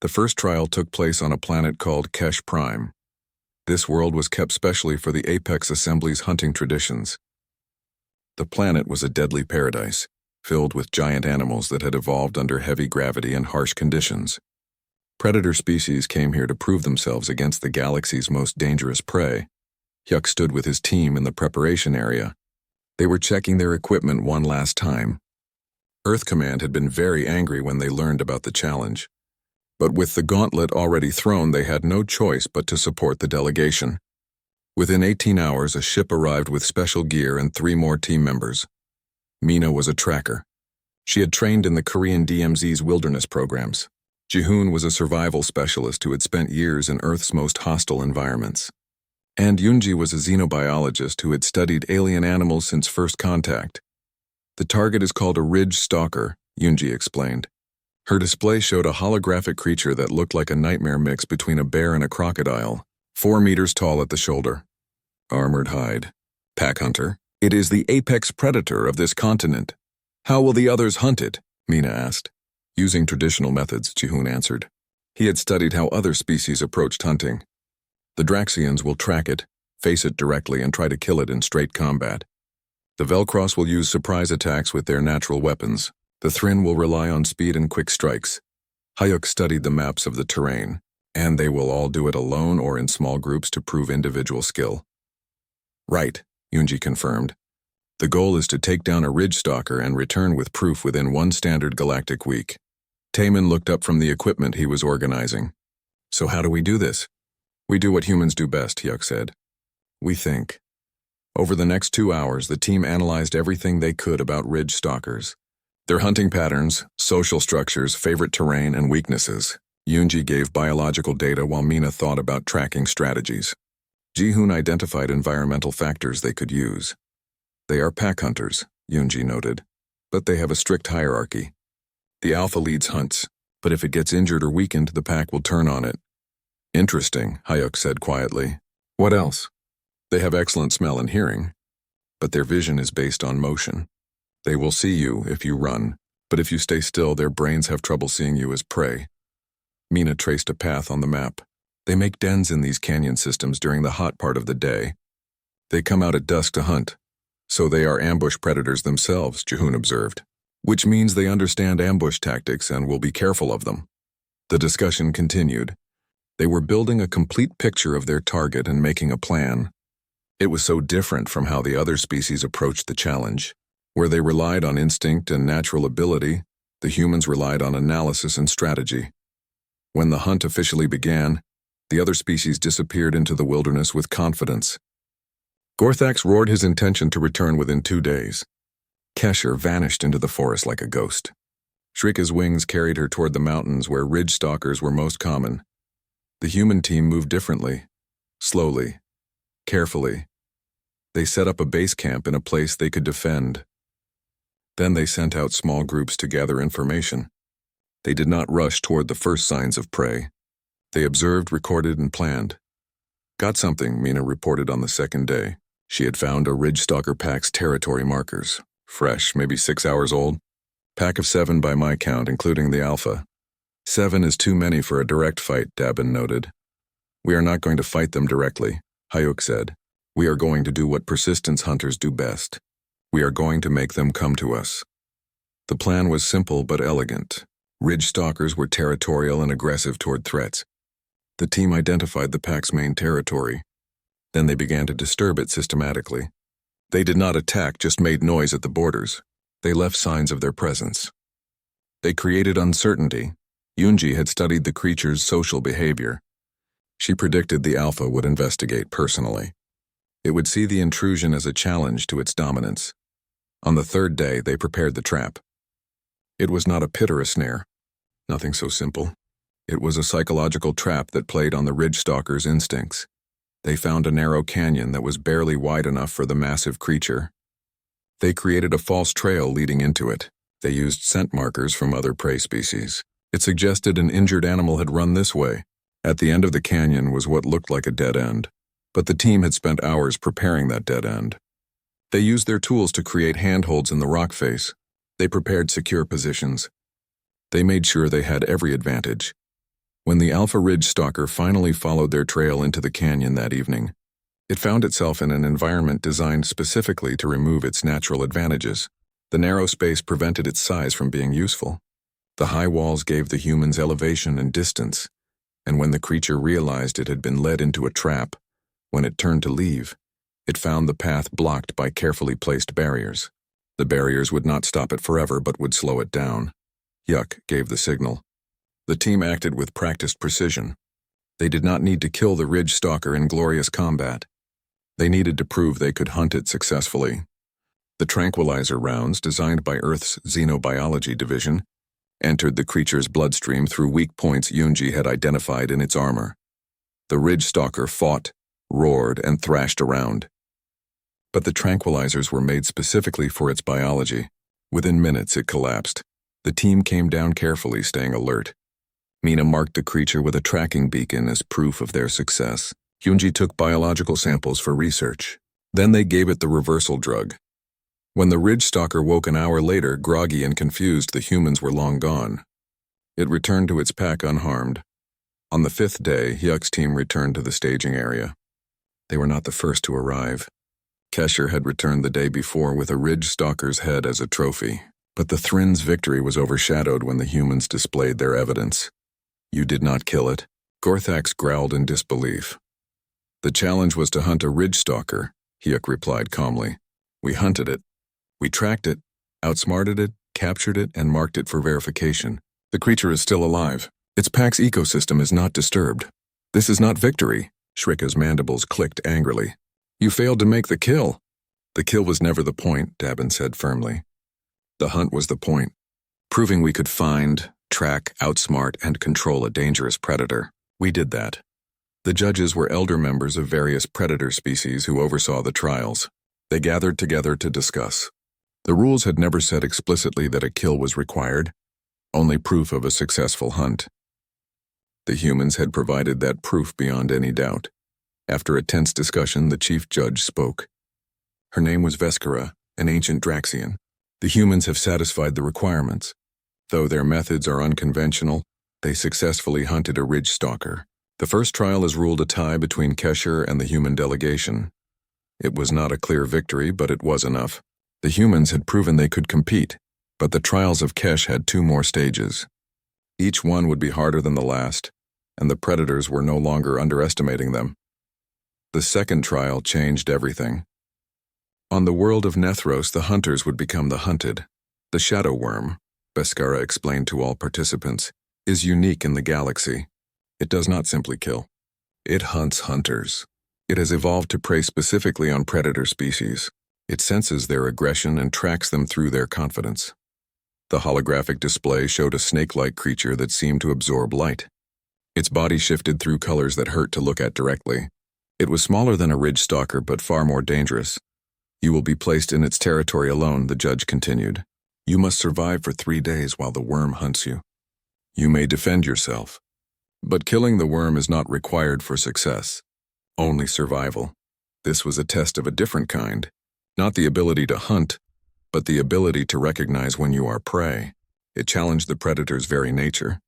The first trial took place on a planet called Kesh Prime. This world was kept specially for the Apex Assembly's hunting traditions. The planet was a deadly paradise, filled with giant animals that had evolved under heavy gravity and harsh conditions. Predator species came here to prove themselves against the galaxy's most dangerous prey. Hyuk stood with his team in the preparation area. They were checking their equipment one last time. Earth Command had been very angry when they learned about the challenge. But with the gauntlet already thrown, they had no choice but to support the delegation. Within 18 hours, a ship arrived with special gear and 3 more team members. Mina was a tracker. She had trained in the Korean DMZ's wilderness programs. Ji-hoon was a survival specialist who had spent years in Earth's most hostile environments. And Yoonji was a xenobiologist who had studied alien animals since first contact. The target is called a ridge stalker, Yoonji explained. Her display showed a holographic creature that looked like a nightmare mix between a bear and a crocodile, 4 meters tall at the shoulder. Armored hide. Pack hunter. It is the apex predator of this continent. How will the others hunt it? Mina asked. Using traditional methods, Ji-hoon answered. He had studied how other species approached hunting. The Draxians will track it, face it directly, and try to kill it in straight combat. The Velcros will use surprise attacks with their natural weapons. The Thryn will rely on speed and quick strikes. Hyuk studied the maps of the terrain, and they will all do it alone or in small groups to prove individual skill. Right, Yoonji confirmed. The goal is to take down a ridge stalker and return with proof within 1 standard galactic week. Taemin looked up from the equipment he was organizing. So how do we do this? We do what humans do best, Hyuk said. We think. Over the next 2 hours, the team analyzed everything they could about ridge stalkers. Their hunting patterns, social structures, favorite terrain, and weaknesses. Yoonji gave biological data while Mina thought about tracking strategies. Ji-hoon identified environmental factors they could use. They are pack hunters, Yoonji noted, but they have a strict hierarchy. The alpha leads hunts, but if it gets injured or weakened, the pack will turn on it. Interesting, Hyuk said quietly. What else? They have excellent smell and hearing, but their vision is based on motion. They will see you if you run, but if you stay still, their brains have trouble seeing you as prey. Mina traced a path on the map. They make dens in these canyon systems during the hot part of the day. They come out at dusk to hunt, so they are ambush predators themselves, Ji-hoon observed, which means they understand ambush tactics and will be careful of them. The discussion continued. They were building a complete picture of their target and making a plan. It was so different from how the other species approached the challenge. Where they relied on instinct and natural ability, the humans relied on analysis and strategy. When the hunt officially began, the other species disappeared into the wilderness with confidence. Gorthax roared his intention to return within 2 days. Kesher vanished into the forest like a ghost. Shrika's wings carried her toward the mountains where ridge stalkers were most common. The human team moved differently, slowly, carefully. They set up a base camp in a place they could defend. Then they sent out small groups to gather information. They did not rush toward the first signs of prey. They observed, recorded, and planned. Got something, Mina reported on the 2nd day. She had found a ridge stalker pack's territory markers. Fresh, maybe 6 hours old. Pack of 7 by my count, including the alpha. 7 is too many for a direct fight, Dabin noted. We are not going to fight them directly, Hyuk said. We are going to do what persistence hunters do best. We are going to make them come to us. The plan was simple but elegant. Ridge stalkers were territorial and aggressive toward threats. The team identified the pack's main territory. Then they began to disturb it systematically. They did not attack, just made noise at the borders. They left signs of their presence. They created uncertainty. Yoonji had studied the creature's social behavior. She predicted the alpha would investigate personally. It would see the intrusion as a challenge to its dominance. On the 3rd day, they prepared the trap. It was not a pit or a snare. Nothing so simple. It was a psychological trap that played on the ridge stalker's instincts. They found a narrow canyon that was barely wide enough for the massive creature. They created a false trail leading into it. They used scent markers from other prey species. It suggested an injured animal had run this way. At the end of the canyon was what looked like a dead end, but the team had spent hours preparing that dead end. They used their tools to create handholds in the rock face. They prepared secure positions. They made sure they had every advantage. When the Alpha Ridge Stalker finally followed their trail into the canyon that evening, it found itself in an environment designed specifically to remove its natural advantages. The narrow space prevented its size from being useful. The high walls gave the humans elevation and distance, and when the creature realized it had been led into a trap, when it turned to leave, it found the path blocked by carefully placed barriers. The barriers would not stop it forever but would slow it down. Yuck gave the signal. The team acted with practiced precision. They did not need to kill the Ridge Stalker in glorious combat. They needed to prove they could hunt it successfully. The tranquilizer rounds, designed by Earth's Xenobiology Division, entered the creature's bloodstream through weak points Yunji had identified in its armor. The Ridge Stalker fought, roared, and thrashed around. But the tranquilizers were made specifically for its biology. Within minutes, it collapsed. The team came down carefully, staying alert. Mina marked the creature with a tracking beacon as proof of their success. Yunji took biological samples for research. Then they gave it the reversal drug. When the Ridge Stalker woke an hour later, groggy and confused, the humans were long gone. It returned to its pack unharmed. On the 5th day, Hyuk's team returned to the staging area. They were not the first to arrive. Kesher had returned the day before with a Ridge Stalker's head as a trophy, but the Thrin's victory was overshadowed when the humans displayed their evidence. You did not kill it. Gorthax growled in disbelief. The challenge was to hunt a Ridge Stalker, Hyuk replied calmly. We hunted it. We tracked it, outsmarted it, captured it, and marked it for verification. The creature is still alive. Its pack's ecosystem is not disturbed. This is not victory. Shrika's mandibles clicked angrily. You failed to make the kill. The kill was never the point, Dabin said firmly. The hunt was the point, proving we could find, track, outsmart, and control a dangerous predator. We did that. The judges were elder members of various predator species who oversaw the trials. They gathered together to discuss. The rules had never said explicitly that a kill was required, only proof of a successful hunt. The humans had provided that proof beyond any doubt. After a tense discussion, the chief judge spoke. Her name was Veskara, an ancient Draxian. The humans have satisfied the requirements. Though their methods are unconventional, they successfully hunted a Ridge Stalker. The first trial has ruled a tie between Kesher and the human delegation. It was not a clear victory, but it was enough. The humans had proven they could compete, but the trials of Kesh had 2 more stages. Each one would be harder than the last, and the predators were no longer underestimating them. The second trial changed everything. On the world of Nethros, the hunters would become the hunted. The shadow worm, Beskara explained to all participants, is unique in the galaxy. It does not simply kill. It hunts hunters. It has evolved to prey specifically on predator species. It senses their aggression and tracks them through their confidence. The holographic display showed a snake-like creature that seemed to absorb light. Its body shifted through colors that hurt to look at directly. It was smaller than a Ridge Stalker, but far more dangerous. You will be placed in its territory alone, the judge continued. You must survive for 3 days while the worm hunts you. You may defend yourself, but killing the worm is not required for success. Only survival. This was a test of a different kind. Not the ability to hunt, but the ability to recognize when you are prey. It challenged the predator's very nature.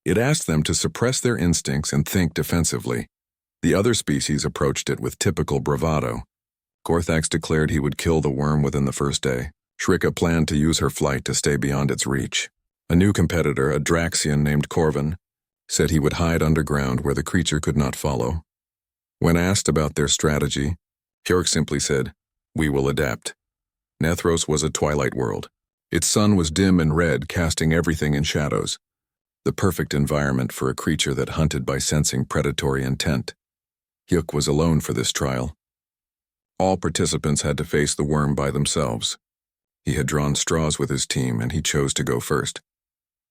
It asked them to suppress their instincts and think defensively. The other species approached it with typical bravado. Gorthax declared he would kill the worm within the first day. Shrika planned to use her flight to stay beyond its reach. A new competitor, a Draxian named Corvin, said he would hide underground where the creature could not follow. When asked about their strategy, Hjork simply said, "We will adapt." Nethros was a twilight world. Its sun was dim and red, casting everything in shadows. The perfect environment for a creature that hunted by sensing predatory intent. Hyuk was alone for this trial. All participants had to face the worm by themselves. He had drawn straws with his team, and he chose to go first.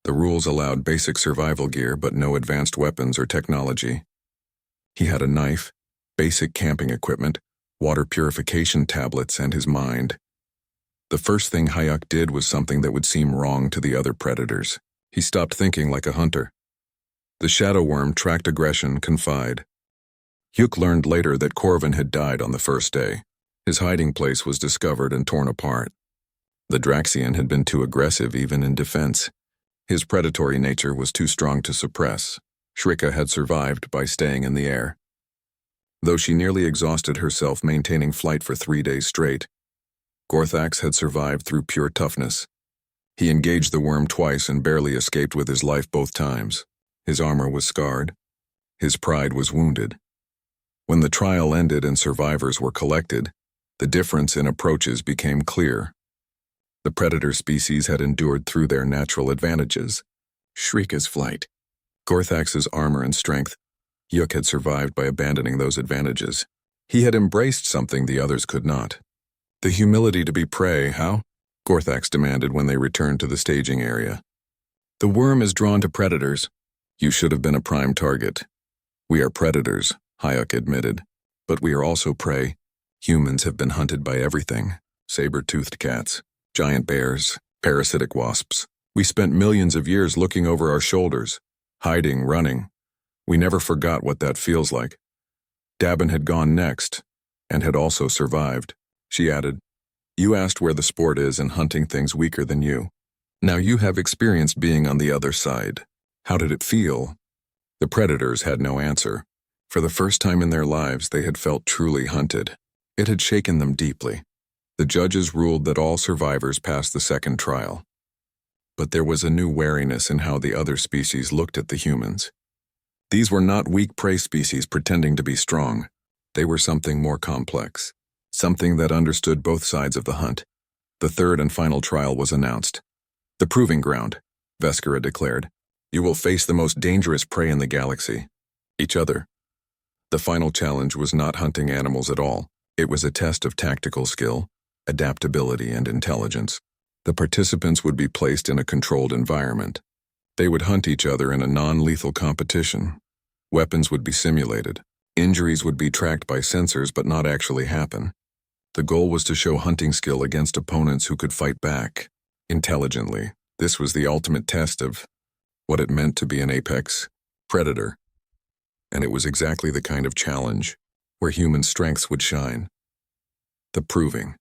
The rules allowed basic survival gear, but no advanced weapons or technology. He had a knife, basic camping equipment, water purification tablets, and his mind. The first thing Hyuk did was something that would seem wrong to the other predators. He stopped thinking like a hunter. The shadow worm tracked aggression, confide. Hyuk learned later that Corvin had died on the first day. His hiding place was discovered and torn apart. The Draxian had been too aggressive even in defense. His predatory nature was too strong to suppress. Shrika had survived by staying in the air. Though she nearly exhausted herself maintaining flight for 3 days straight, Gorthax had survived through pure toughness. He engaged the worm twice and barely escaped with his life both times. His armor was scarred. His pride was wounded. When the trial ended and survivors were collected, the difference in approaches became clear. The predator species had endured through their natural advantages. Shrika's flight, Gorthax's armor and strength. Yuk had survived by abandoning those advantages. He had embraced something the others could not. The humility to be prey, how? Gorthax demanded when they returned to the staging area. The worm is drawn to predators. You should have been a prime target. We are predators, Hayuk admitted, but we are also prey. Humans have been hunted by everything. Saber-toothed cats, giant bears, parasitic wasps. We spent millions of years looking over our shoulders, hiding, running. We never forgot what that feels like. Dabin had gone next, and had also survived. She added, "You asked where the sport is in hunting things weaker than you. Now you have experienced being on the other side. How did it feel?" The predators had no answer. For the first time in their lives, they had felt truly hunted. It had shaken them deeply. The judges ruled that all survivors passed the second trial. But there was a new wariness in how the other species looked at the humans. These were not weak prey species pretending to be strong. They were something more complex, something that understood both sides of the hunt. The third and final trial was announced. "The proving ground," Veskera declared. "You will face the most dangerous prey in the galaxy, each other." The final challenge was not hunting animals at all. It was a test of tactical skill, adaptability, and intelligence. The participants would be placed in a controlled environment. They would hunt each other in a non-lethal competition. Weapons would be simulated. Injuries would be tracked by sensors but not actually happen. The goal was to show hunting skill against opponents who could fight back intelligently. This was the ultimate test of what it meant to be an apex predator. And it was exactly the kind of challenge where human strengths would shine. The proving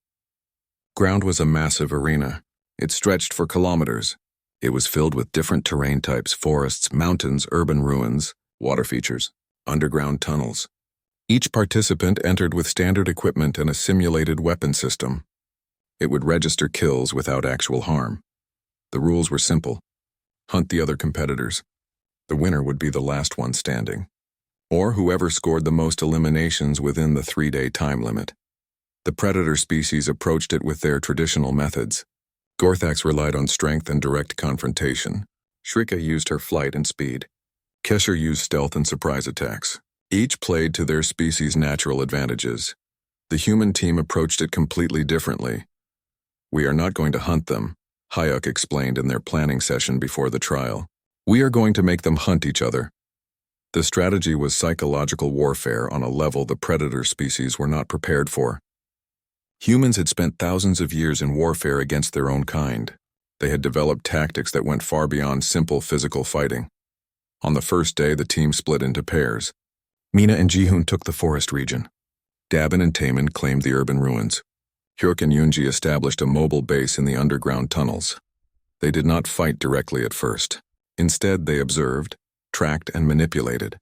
ground was a massive arena. It stretched for kilometers. It was filled with different terrain types: forests, mountains, urban ruins, water features, underground tunnels. Each participant entered with standard equipment and a simulated weapon system. It would register kills without actual harm. The rules were simple: hunt the other competitors. The winner would be the last one standing, or whoever scored the most eliminations within the 3-day time limit. The predator species approached it with their traditional methods. Gorthax relied on strength and direct confrontation. Shrika used her flight and speed. Kesher used stealth and surprise attacks. Each played to their species' natural advantages. The human team approached it completely differently. "We are not going to hunt them," Hayuk explained in their planning session before the trial. "We are going to make them hunt each other." The strategy was psychological warfare on a level the predator species were not prepared for. Humans had spent thousands of years in warfare against their own kind. They had developed tactics that went far beyond simple physical fighting. On the first day, the team split into pairs. Mina and Jihun took the forest region. Dabin and Taemin claimed the urban ruins. Hyuk and Yunji established a mobile base in the underground tunnels. They did not fight directly at first. Instead, they observed, tracked, and manipulated.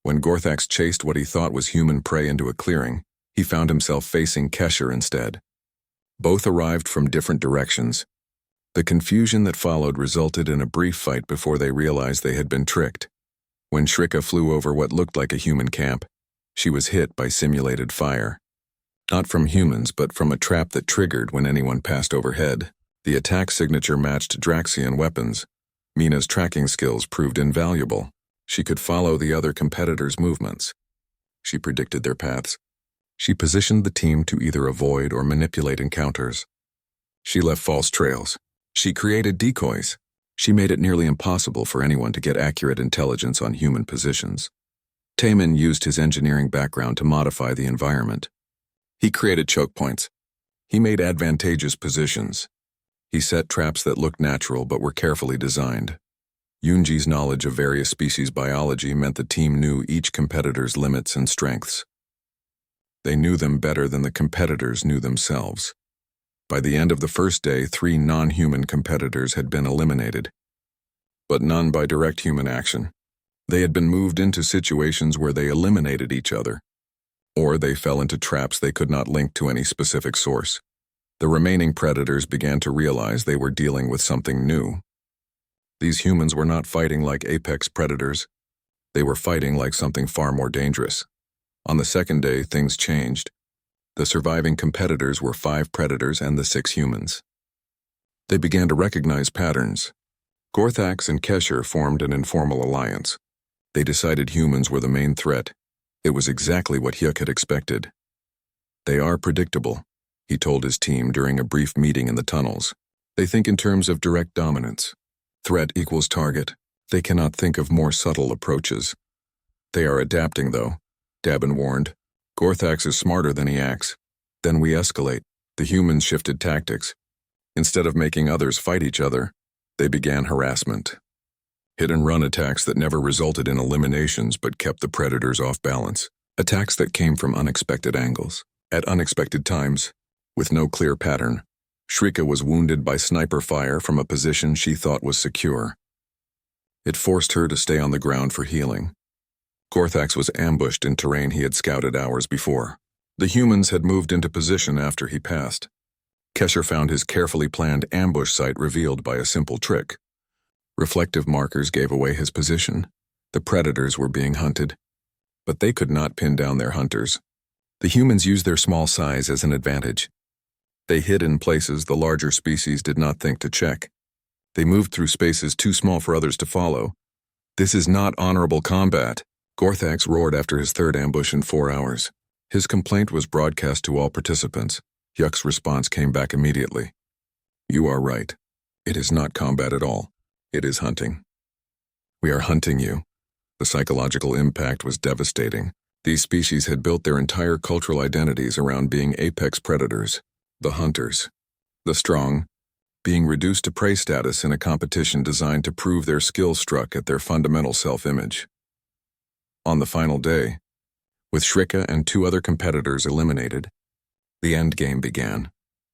When Gorthax chased what he thought was human prey into a clearing, he found himself facing Kesher instead. Both arrived from different directions. The confusion that followed resulted in a brief fight before they realized they had been tricked. When Shrika flew over what looked like a human camp, she was hit by simulated fire. Not from humans, but from a trap that triggered when anyone passed overhead. The attack signature matched Draxian weapons. Mina's tracking skills proved invaluable. She could follow the other competitors' movements. She predicted their paths. She positioned the team to either avoid or manipulate encounters. She left false trails. She created decoys. She made it nearly impossible for anyone to get accurate intelligence on human positions. Taemin used his engineering background to modify the environment. He created choke points. He made advantageous positions. He set traps that looked natural but were carefully designed. Yunji's knowledge of various species biology meant the team knew each competitor's limits and strengths. They knew them better than the competitors knew themselves. By the end of the first day, 3 non-human competitors had been eliminated, but none by direct human action. They had been moved into situations where they eliminated each other, or they fell into traps they could not link to any specific source. The remaining predators began to realize they were dealing with something new. These humans were not fighting like apex predators. They were fighting like something far more dangerous. On the second day, things changed. The surviving competitors were 5 predators and the 6 humans. They began to recognize patterns. Gorthax and Kesher formed an informal alliance. They decided humans were the main threat. It was exactly what Hyuk had expected. They are predictable, he told his team during a brief meeting in the tunnels. They think in terms of direct dominance. Threat equals target. They cannot think of more subtle approaches. They are adapting, though, Dabin warned. Gorthax is smarter than he acts. Then we escalate. The humans shifted tactics. Instead of making others fight each other, they began harassment. Hit-and-run attacks that never resulted in eliminations but kept the predators off balance. Attacks that came from unexpected angles, at unexpected times, with no clear pattern. Shrika was wounded by sniper fire from a position she thought was secure. It forced her to stay on the ground for healing. Gorthax was ambushed in terrain he had scouted hours before. The humans had moved into position after he passed. Kesher found his carefully planned ambush site revealed by a simple trick. Reflective markers gave away his position. The predators were being hunted, but they could not pin down their hunters. The humans used their small size as an advantage. They hid in places the larger species did not think to check. They moved through spaces too small for others to follow. This is not honorable combat, Gorthax roared after his 3rd ambush in 4 hours. His complaint was broadcast to all participants. Hyuk's response came back immediately. You are right. It is not combat at all. It is hunting. We are hunting you. The psychological impact was devastating. These species had built their entire cultural identities around being apex predators, the hunters, the strong, being reduced to prey status in a competition designed to prove their skill struck at their fundamental self-image. On the final day, with Shrika and 2 other competitors eliminated, the endgame began.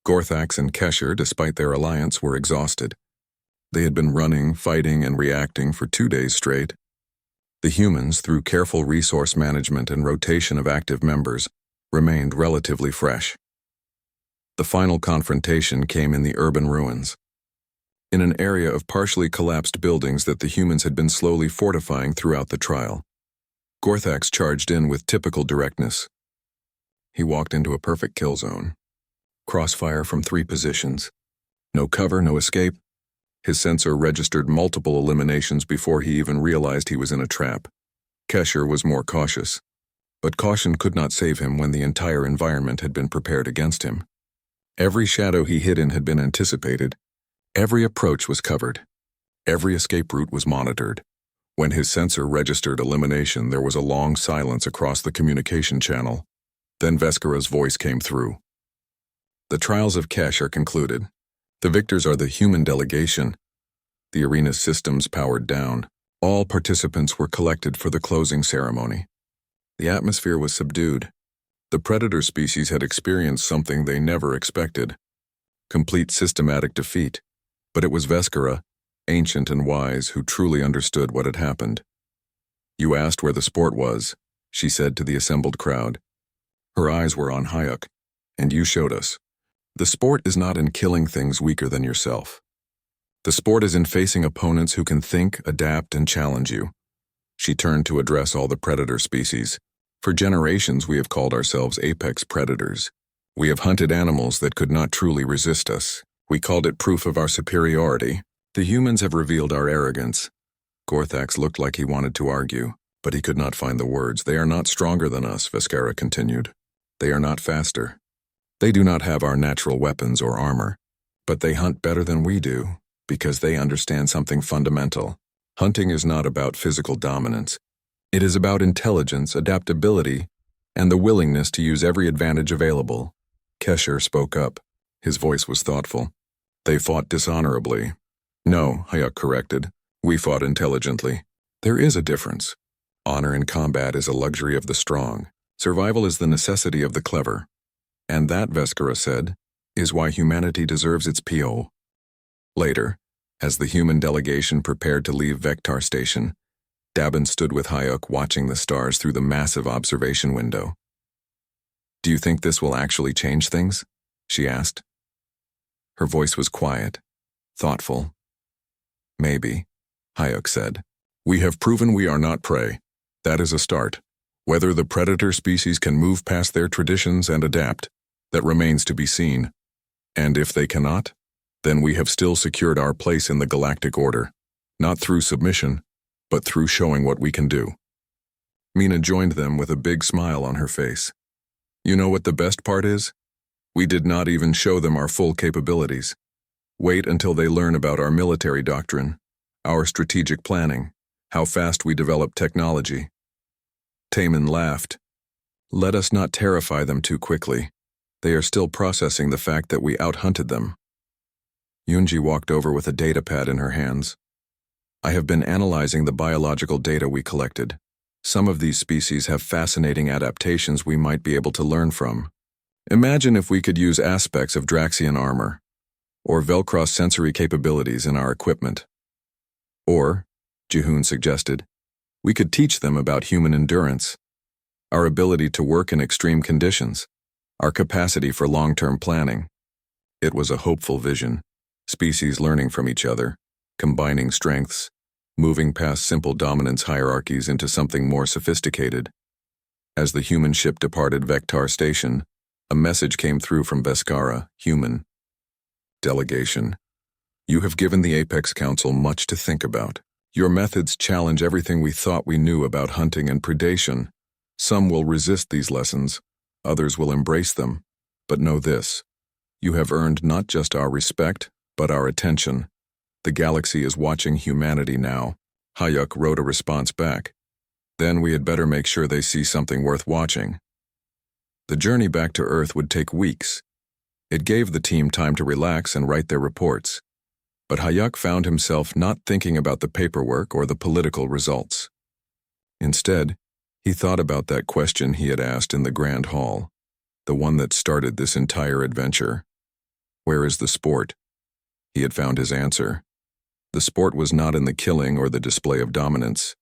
Gorthax and Kesher, despite their alliance, were exhausted. They had been running, fighting, and reacting for 2 days straight. The humans, through careful resource management and rotation of active members, remained relatively fresh. The final confrontation came in the urban ruins. In an area of partially collapsed buildings that the humans had been slowly fortifying throughout the trial. Gorthax charged in with typical directness. He walked into a perfect kill zone. Crossfire from 3 positions. No cover, no escape. His sensor registered multiple eliminations before he even realized he was in a trap. Kesher was more cautious. But caution could not save him when the entire environment had been prepared against him. Every shadow he hid in had been anticipated. Every approach was covered. Every escape route was monitored. When his sensor registered elimination, there was a long silence across the communication channel. Then Veskara's voice came through. The trials of Kesh are concluded. The victors are the human delegation. The arena's systems powered down. All participants were collected for the closing ceremony. The atmosphere was subdued. The predator species had experienced something they never expected. Complete systematic defeat. But it was Veskara, ancient and wise, who truly understood what had happened. You asked where the sport was, she said to the assembled crowd. Her eyes were on Hyuk, and you showed us. The sport is not in killing things weaker than yourself. The sport is in facing opponents who can think, adapt, and challenge you. She turned to address all the predator species. For generations we have called ourselves apex predators. We have hunted animals that could not truly resist us. We called it proof of our superiority. The humans have revealed our arrogance. Gorthax looked like he wanted to argue, but he could not find the words. They are not stronger than us, Veskara continued. They are not faster. They do not have our natural weapons or armor, but they hunt better than we do, because they understand something fundamental. Hunting is not about physical dominance. It is about intelligence, adaptability, and the willingness to use every advantage available. Kesher spoke up. His voice was thoughtful. They fought dishonorably. No, Hyuk corrected. We fought intelligently. There is a difference. Honor in combat is a luxury of the strong. Survival is the necessity of the clever. And that, Veskara said, is why humanity deserves its PO. Later, as the human delegation prepared to leave Vectar Station, Dabin stood with Hayuk watching the stars through the massive observation window. "Do you think this will actually change things?" she asked. Her voice was quiet, thoughtful. "Maybe," Hayuk said. "We have proven we are not prey. That is a start. Whether the predator species can move past their traditions and adapt, that remains to be seen. And if they cannot, then we have still secured our place in the galactic order, not through submission, but through showing what we can do." Mina joined them with a big smile on her face. "You know what the best part is? We did not even show them our full capabilities. Wait until they learn about our military doctrine, our strategic planning, how fast we develop technology." Taemin laughed. "Let us not terrify them too quickly. They are still processing the fact that we outhunted them." Yunji walked over with a datapad in her hands. "I have been analyzing the biological data we collected. Some of these species have fascinating adaptations we might be able to learn from. Imagine if we could use aspects of Draxian armor, or Velcross sensory capabilities in our equipment. Or, Jihoon suggested, we could teach them about human endurance, our ability to work in extreme conditions, our capacity for long-term planning." It was a hopeful vision, species learning from each other, combining strengths, moving past simple dominance hierarchies into something more sophisticated. As the human ship departed Vectar Station, a message came through from Veskara, human. "Delegation. You have given the Apex Council much to think about. Your methods challenge everything we thought we knew about hunting and predation. Some will resist these lessons, others will embrace them. But know this, you have earned not just our respect, but our attention. The galaxy is watching humanity now." Hayuk wrote a response back. "Then we had better make sure they see something worth watching." The journey back to Earth would take weeks. It gave the team time to relax and write their reports. But Hayuk found himself not thinking about the paperwork or the political results. Instead, he thought about that question he had asked in the Grand Hall, the one that started this entire adventure. Where is the sport? He had found his answer. The sport was not in the killing or the display of dominance.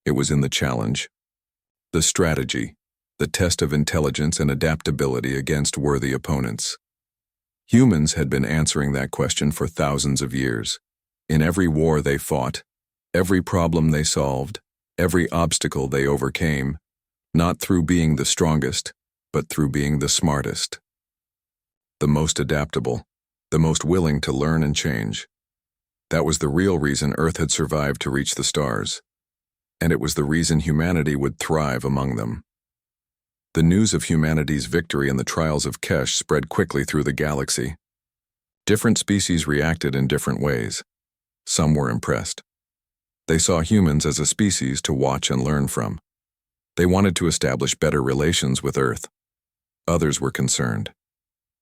It was in the challenge. The strategy, the test of intelligence and adaptability against worthy opponents. Humans had been answering that question for thousands of years. In every war they fought, every problem they solved, every obstacle they overcame, not through being the strongest, but through being the smartest. The most adaptable, the most willing to learn and change. That was the real reason Earth had survived to reach the stars. And it was the reason humanity would thrive among them. The news of humanity's victory in the trials of Kesh spread quickly through the galaxy. Different species reacted in different ways. Some were impressed. They saw humans as a species to watch and learn from. They wanted to establish better relations with Earth. Others were concerned.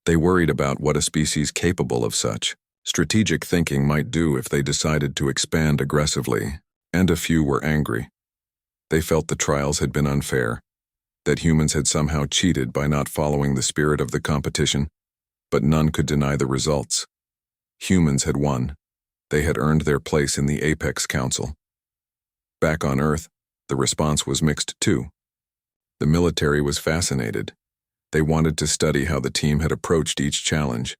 They worried about what a species capable of such strategic thinking might do if they decided to expand aggressively, and a few were angry. They felt the trials had been unfair, that humans had somehow cheated by not following the spirit of the competition, but none could deny the results. Humans had won. They had earned their place in the Apex Council. Back on Earth, the response was mixed too. The military was fascinated. They wanted to study how the team had approached each challenge.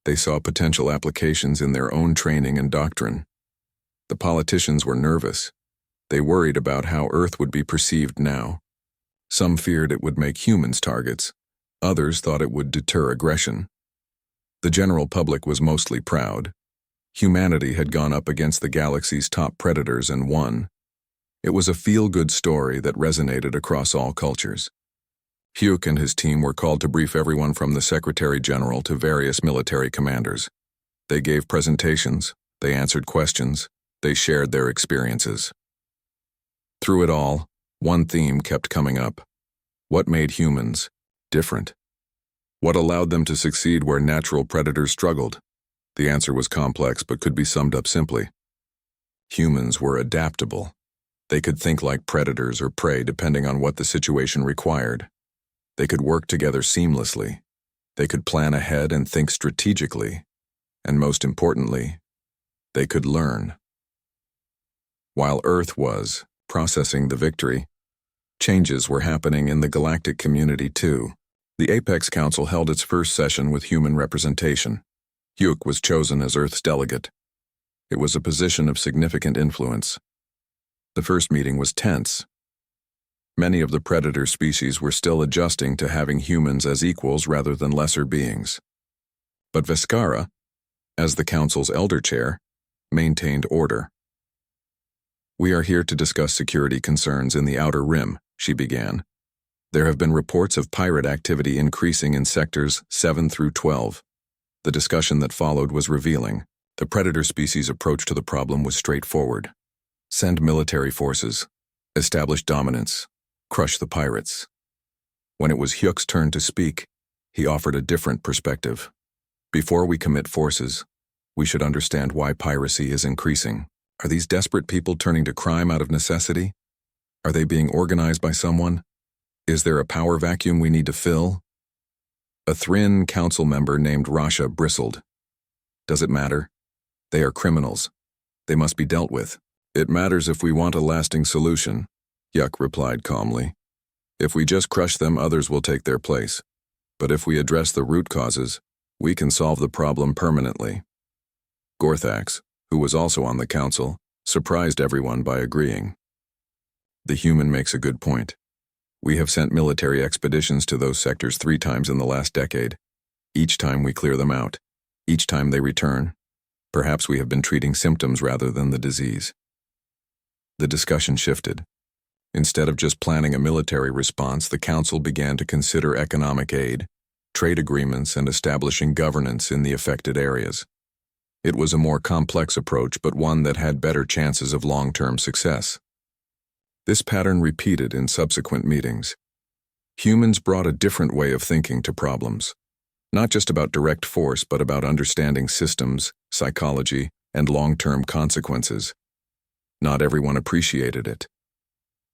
They saw potential applications in their own training and doctrine. The politicians were nervous. They worried about how Earth would be perceived now. Some feared it would make humans targets. Others thought it would deter aggression. The general public was mostly proud. Humanity had gone up against the galaxy's top predators and won. It was a feel-good story that resonated across all cultures. Hyuk and his team were called to brief everyone from the Secretary General to various military commanders. They gave presentations, they answered questions, they shared their experiences. Through it all, one theme kept coming up. What made humans different? What allowed them to succeed where natural predators struggled? The answer was complex but could be summed up simply. Humans were adaptable. They could think like predators or prey depending on what the situation required. They could work together seamlessly. They could plan ahead and think strategically. And most importantly, they could learn. While Earth was, processing the victory. Changes were happening in the galactic community too. The Apex Council held its first session with human representation. Hyuk was chosen as Earth's delegate. It was a position of significant influence. The first meeting was tense. Many of the predator species were still adjusting to having humans as equals rather than lesser beings. But Veskara, as the Council's elder chair, maintained order. "We are here to discuss security concerns in the Outer Rim," she began. "There have been reports of pirate activity increasing in sectors 7 through 12. The discussion that followed was revealing. The predator species' approach to the problem was straightforward. Send military forces, establish dominance, crush the pirates. When it was Hyuk's turn to speak, he offered a different perspective. "Before we commit forces, we should understand why piracy is increasing. Are these desperate people turning to crime out of necessity? Are they being organized by someone? Is there a power vacuum we need to fill?" A Thrin council member named Rasha bristled. "Does it matter? They are criminals. They must be dealt with." "It matters if we want a lasting solution," Hyuk replied calmly. "If we just crush them, others will take their place. But if we address the root causes, we can solve the problem permanently." Gorthax, who was also on the council, surprised everyone by agreeing. "The human makes a good point. We have sent military expeditions to those sectors 3 times in the last decade. Each time we clear them out. Each time they return. Perhaps we have been treating symptoms rather than the disease." The discussion shifted. Instead of just planning a military response, the council began to consider economic aid, trade agreements, and establishing governance in the affected areas. It was a more complex approach, but one that had better chances of long-term success. This pattern repeated in subsequent meetings. Humans brought a different way of thinking to problems, not just about direct force, but about understanding systems, psychology, and long-term consequences. Not everyone appreciated it.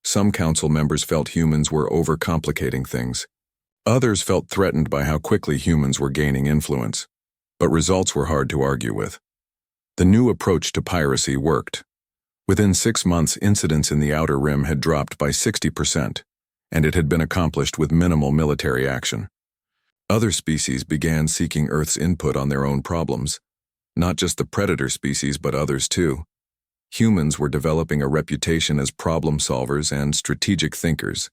Some council members felt humans were overcomplicating things. Others felt threatened by how quickly humans were gaining influence, but results were hard to argue with. The new approach to piracy worked. Within 6 months, incidents in the Outer Rim had dropped by 60%, and it had been accomplished with minimal military action. Other species began seeking Earth's input on their own problems, not just the predator species but others too. Humans were developing a reputation as problem solvers and strategic thinkers.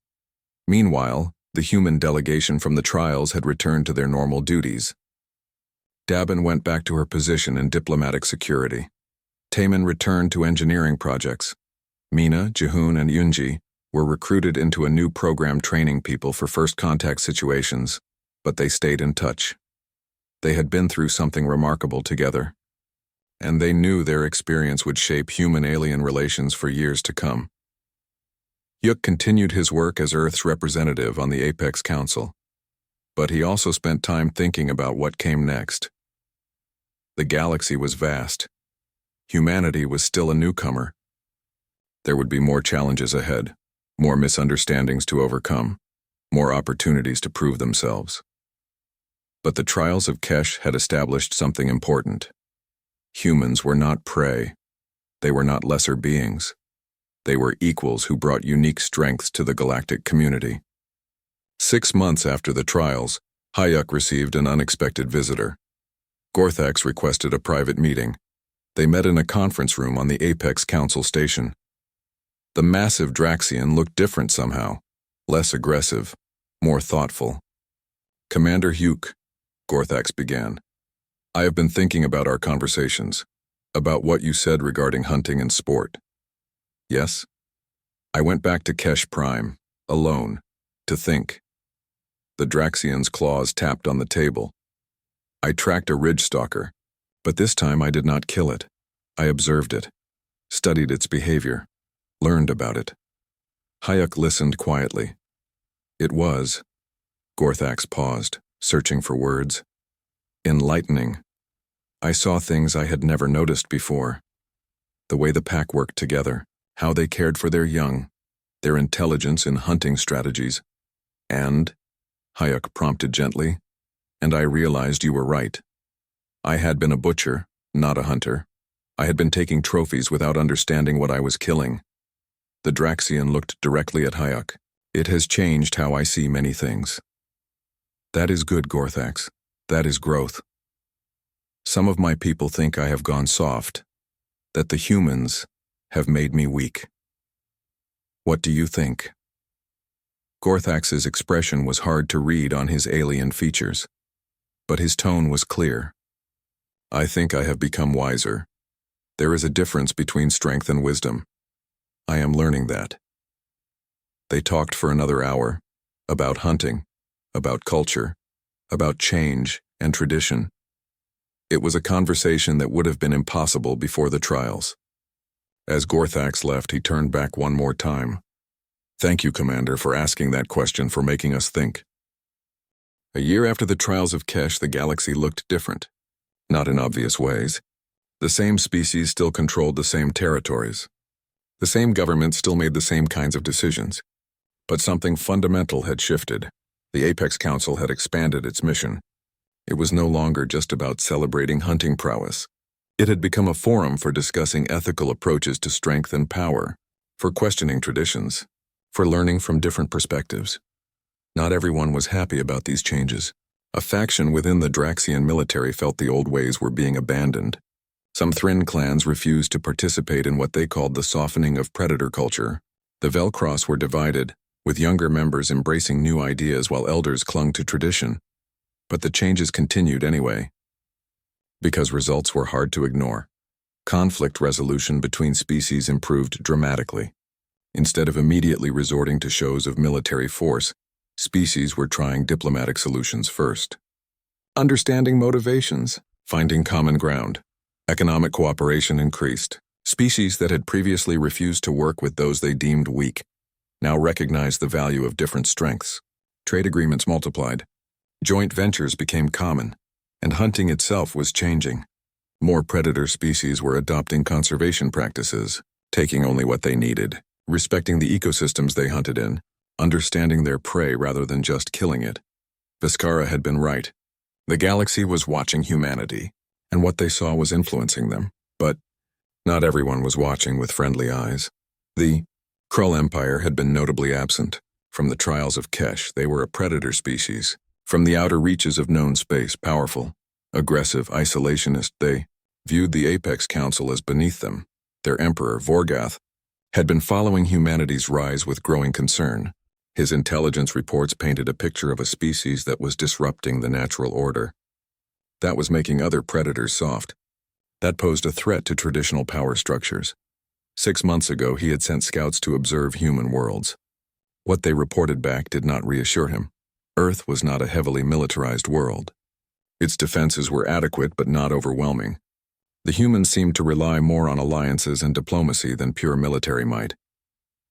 Meanwhile, the human delegation from the trials had returned to their normal duties. Dabin went back to her position in diplomatic security. Taemin returned to engineering projects. Mina, Jihoon, and Yunji were recruited into a new program training people for first contact situations, but they stayed in touch. They had been through something remarkable together, and they knew their experience would shape human-alien relations for years to come. Hyuk continued his work as Earth's representative on the Apex Council, but he also spent time thinking about what came next. The galaxy was vast. Humanity was still a newcomer. There would be more challenges ahead, more misunderstandings to overcome, more opportunities to prove themselves. But the trials of Kesh had established something important. Humans were not prey. They were not lesser beings. They were equals who brought unique strengths to the galactic community. 6 months after the trials, Hyuk received an unexpected visitor. Gorthax requested a private meeting. They met in a conference room on the Apex Council station. The massive Draxian looked different somehow, less aggressive, more thoughtful. "Commander Hyuk," Gorthax began, "I have been thinking about our conversations, about what you said regarding hunting and sport." "Yes?" "I went back to Kesh Prime, alone, to think." The Draxian's claws tapped on the table. "I tracked a ridge stalker, but this time I did not kill it. I observed it, studied its behavior, learned about it." Hyuk listened quietly. "It was," Gorthax paused, searching for words, "enlightening. I saw things I had never noticed before. The way the pack worked together, how they cared for their young, their intelligence in hunting strategies. And," Hyuk prompted gently, "and I realized you were right. I had been a butcher, not a hunter. I had been taking trophies without understanding what I was killing. The Draxian looked directly at Hayuk. It has changed how I see many things. That is good, Gorthax. That is growth. Some of my people think I have gone soft, that the humans have made me weak. What do you think? Gorthax's expression was hard to read on his alien features, but his tone was clear. I think I have become wiser. There is a difference between strength and wisdom. I am learning that. They talked for another hour, about hunting, about culture, about change and tradition. It was a conversation that would have been impossible before the trials. As Gorthax left, he turned back one more time. Thank you, Commander, for asking that question, for making us think. A year after the trials of Kesh, the galaxy looked different. Not in obvious ways. The same species still controlled the same territories. The same government still made the same kinds of decisions. But something fundamental had shifted. The Apex Council had expanded its mission. It was no longer just about celebrating hunting prowess. It had become a forum for discussing ethical approaches to strength and power, for questioning traditions, for learning from different perspectives. Not everyone was happy about these changes. A faction within the Draxian military felt the old ways were being abandoned. Some Thrin clans refused to participate in what they called the softening of predator culture. The Velcross were divided, with younger members embracing new ideas while elders clung to tradition. But the changes continued anyway, because results were hard to ignore. Conflict resolution between species improved dramatically. Instead of immediately resorting to shows of military force, species were trying diplomatic solutions first. Understanding motivations, finding common ground. Economic cooperation increased. Species that had previously refused to work with those they deemed weak now recognized the value of different strengths. Trade agreements multiplied. Joint ventures became common, and hunting itself was changing. More predator species were adopting conservation practices, taking only what they needed, respecting the ecosystems they hunted in, understanding their prey rather than just killing it. Viscara had been right. The galaxy was watching humanity, and what they saw was influencing them. But not everyone was watching with friendly eyes. The Krull Empire had been notably absent. From the trials of Kesh, they were a predator species. From the outer reaches of known space, powerful, aggressive, isolationist, they viewed the Apex Council as beneath them. Their emperor, Vorgath, had been following humanity's rise with growing concern. His intelligence reports painted a picture of a species that was disrupting the natural order. That was making other predators soft. That posed a threat to traditional power structures. 6 months ago, he had sent scouts to observe human worlds. What they reported back did not reassure him. Earth was not a heavily militarized world. Its defenses were adequate but not overwhelming. The humans seemed to rely more on alliances and diplomacy than pure military might.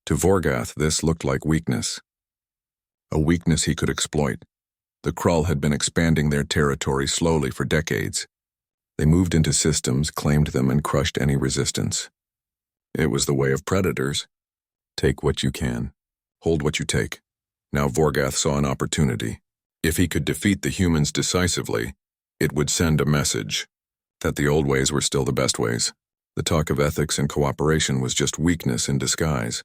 To Vorgath, this looked like weakness. A weakness he could exploit. The Krull had been expanding their territory slowly for decades. They moved into systems, claimed them, and crushed any resistance. It was the way of predators. Take what you can. Hold what you take. Now Vorgath saw an opportunity. If he could defeat the humans decisively, it would send a message that the old ways were still the best ways. The talk of ethics and cooperation was just weakness in disguise.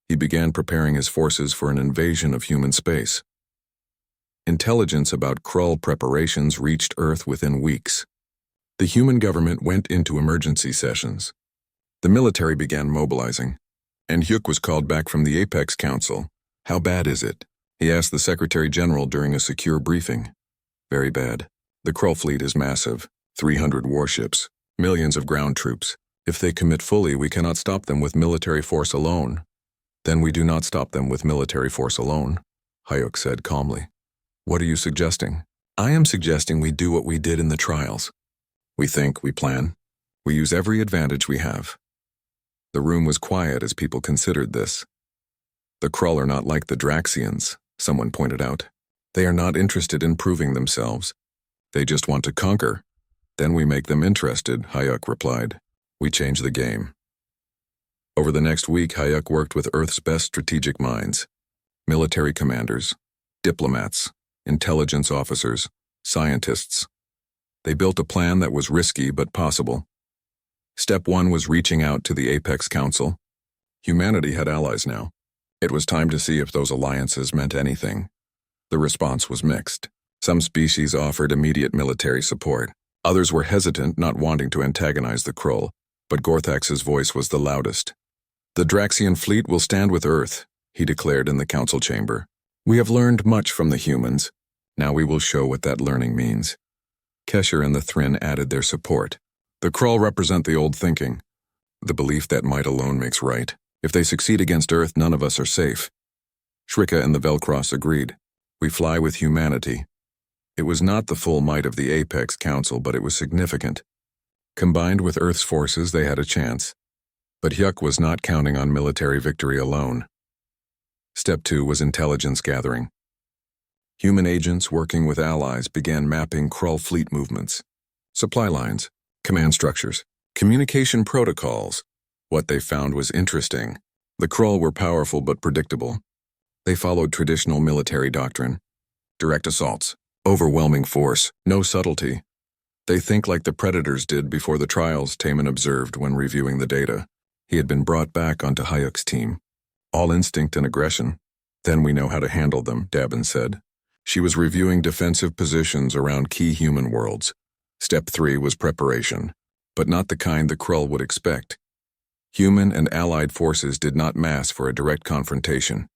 He began preparing his forces for an invasion of human space. Intelligence about Krull preparations reached Earth within weeks. The human government went into emergency sessions. The military began mobilizing, and Hyuk was called back from the Apex Council. How bad is it? He asked the Secretary General during a secure briefing. Very bad. The Krull fleet is massive. 300 warships, millions of ground troops. If they commit fully, we cannot stop them with military force alone. Then we do not stop them with military force alone, Hyuk said calmly. What are you suggesting? I am suggesting we do what we did in the trials. We think, we plan. We use every advantage we have. The room was quiet as people considered this. The Krull are not like the Draxians, someone pointed out. They are not interested in proving themselves. They just want to conquer. Then we make them interested, Hyuk replied. We change the game. Over the next week, Hyuk worked with Earth's best strategic minds. Military commanders, diplomats, intelligence officers, scientists. They built a plan that was risky but possible. Step 1 was reaching out to the Apex Council. Humanity had allies now. It was time to see if those alliances meant anything. The response was mixed. Some species offered immediate military support. Others were hesitant, not wanting to antagonize the Krull, but Gorthax's voice was the loudest. "The Draxian fleet will stand with Earth," he declared in the council chamber. "We have learned much from the humans. Now we will show what that learning means." Kesher and the Thryn added their support. "The Krull represent the old thinking, the belief that might alone makes right. If they succeed against Earth, none of us are safe." Shrika and the Velcross agreed. "We fly with humanity." It was not the full might of the Apex Council, but it was significant. Combined with Earth's forces, they had a chance. But Hyuk was not counting on military victory alone. Step 2 was intelligence gathering. Human agents working with allies began mapping Krull fleet movements, supply lines, command structures, communication protocols. What they found was interesting. The Krull were powerful but predictable. They followed traditional military doctrine. Direct assaults, overwhelming force, no subtlety. They think like the Predators did before the trials, Taman observed when reviewing the data. He had been brought back onto Hyuk's team. All instinct and aggression. "Then we know how to handle them," Dabin said. She was reviewing defensive positions around key human worlds. Step 3 was preparation, but not the kind the Krull would expect. Human and allied forces did not mass for a direct confrontation.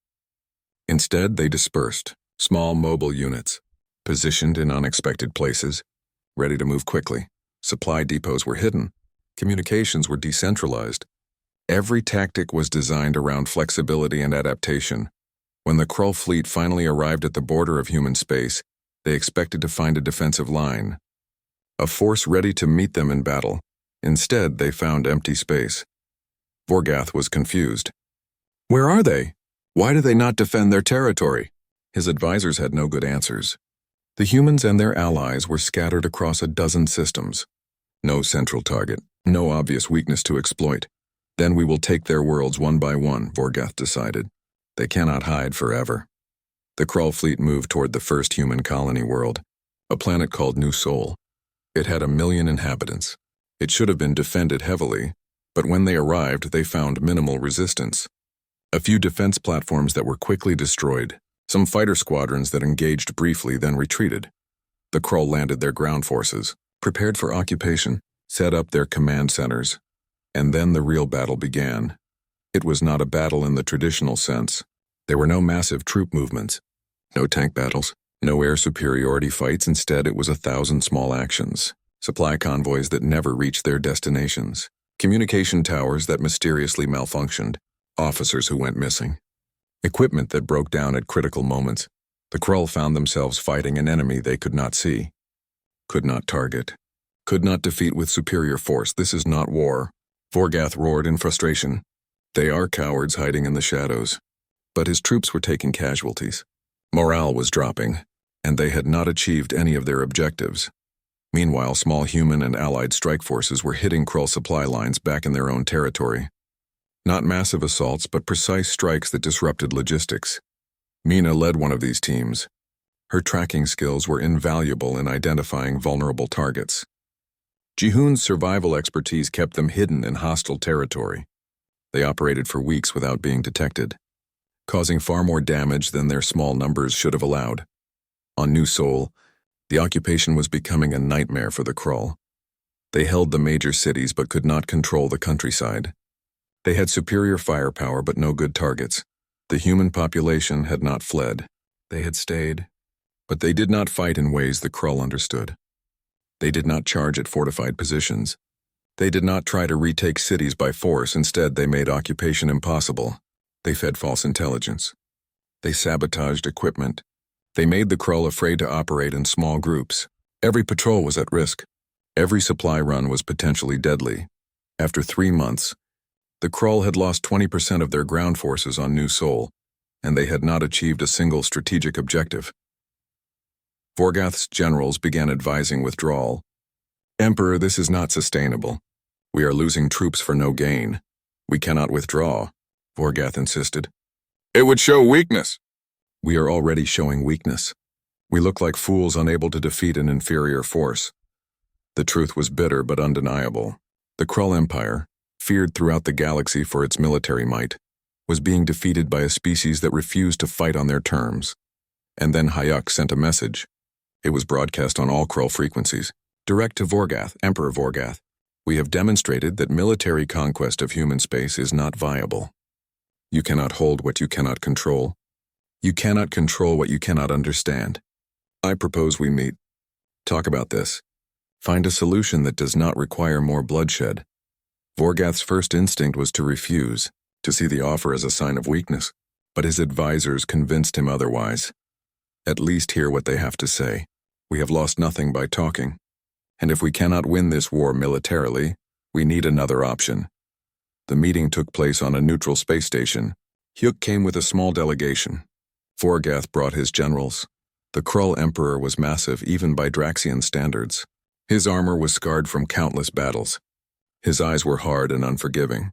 Instead, they dispersed, small mobile units, positioned in unexpected places, ready to move quickly. Supply depots were hidden. Communications were decentralized. Every tactic was designed around flexibility and adaptation. When the Krull fleet finally arrived at the border of human space, they expected to find a defensive line, a force ready to meet them in battle. Instead, they found empty space. Vorgath was confused. "Where are they? Why do they not defend their territory?" His advisors had no good answers. The humans and their allies were scattered across a dozen systems. No central target, no obvious weakness to exploit. "Then we will take their worlds one by one," Vorgath decided. "They cannot hide forever." The Krull fleet moved toward the first human colony world, a planet called New Sol. It had 1 million inhabitants. It should have been defended heavily, but when they arrived, they found minimal resistance. A few defense platforms that were quickly destroyed, some fighter squadrons that engaged briefly then retreated. The Krull landed their ground forces, prepared for occupation, set up their command centers, and then the real battle began. It was not a battle in the traditional sense. There were no massive troop movements, no tank battles, no air superiority fights. Instead, it was 1,000 small actions, supply convoys that never reached their destinations, communication towers that mysteriously malfunctioned, officers who went missing, equipment that broke down at critical moments. The Krull found themselves fighting an enemy they could not see, could not target, could not defeat with superior force. "This is not war," Vorgath roared in frustration. "They are cowards hiding in the shadows." But his troops were taking casualties. Morale was dropping, and they had not achieved any of their objectives. Meanwhile, small human and allied strike forces were hitting Krull supply lines back in their own territory. Not massive assaults, but precise strikes that disrupted logistics. Mina led one of these teams. Her tracking skills were invaluable in identifying vulnerable targets. Jihoon's survival expertise kept them hidden in hostile territory. They operated for weeks without being detected, causing far more damage than their small numbers should have allowed. On New Sol, the occupation was becoming a nightmare for the Krull. They held the major cities but could not control the countryside. They had superior firepower but no good targets. The human population had not fled. They had stayed, but they did not fight in ways the Krull understood. They did not charge at fortified positions. They did not try to retake cities by force. Instead, they made occupation impossible. They fed false intelligence. They sabotaged equipment. They made the Krull afraid to operate in small groups. Every patrol was at risk. Every supply run was potentially deadly. After 3 months, the Krull had lost 20% of their ground forces on New Sol, and they had not achieved a single strategic objective. Vorgath's generals began advising withdrawal. "Emperor, this is not sustainable. We are losing troops for no gain. We cannot withdraw," Vorgath insisted. "It would show weakness." "We are already showing weakness. We look like fools unable to defeat an inferior force." The truth was bitter but undeniable. The Krull Empire, feared throughout the galaxy for its military might, was being defeated by a species that refused to fight on their terms. And then Hayuk sent a message. It was broadcast on all Krull frequencies. Direct to Vorgath, Emperor Vorgath. We have demonstrated that military conquest of human space is not viable. You cannot hold what you cannot control. You cannot control what you cannot understand. I propose we meet. Talk about this. Find a solution that does not require more bloodshed. Vorgath's first instinct was to refuse, to see the offer as a sign of weakness, but his advisors convinced him otherwise. At least hear what they have to say. We have lost nothing by talking. And if we cannot win this war militarily, we need another option. The meeting took place on a neutral space station. Hyuk came with a small delegation. Vorgath brought his generals. The Krull Emperor was massive even by Draxian standards. His armor was scarred from countless battles. His eyes were hard and unforgiving.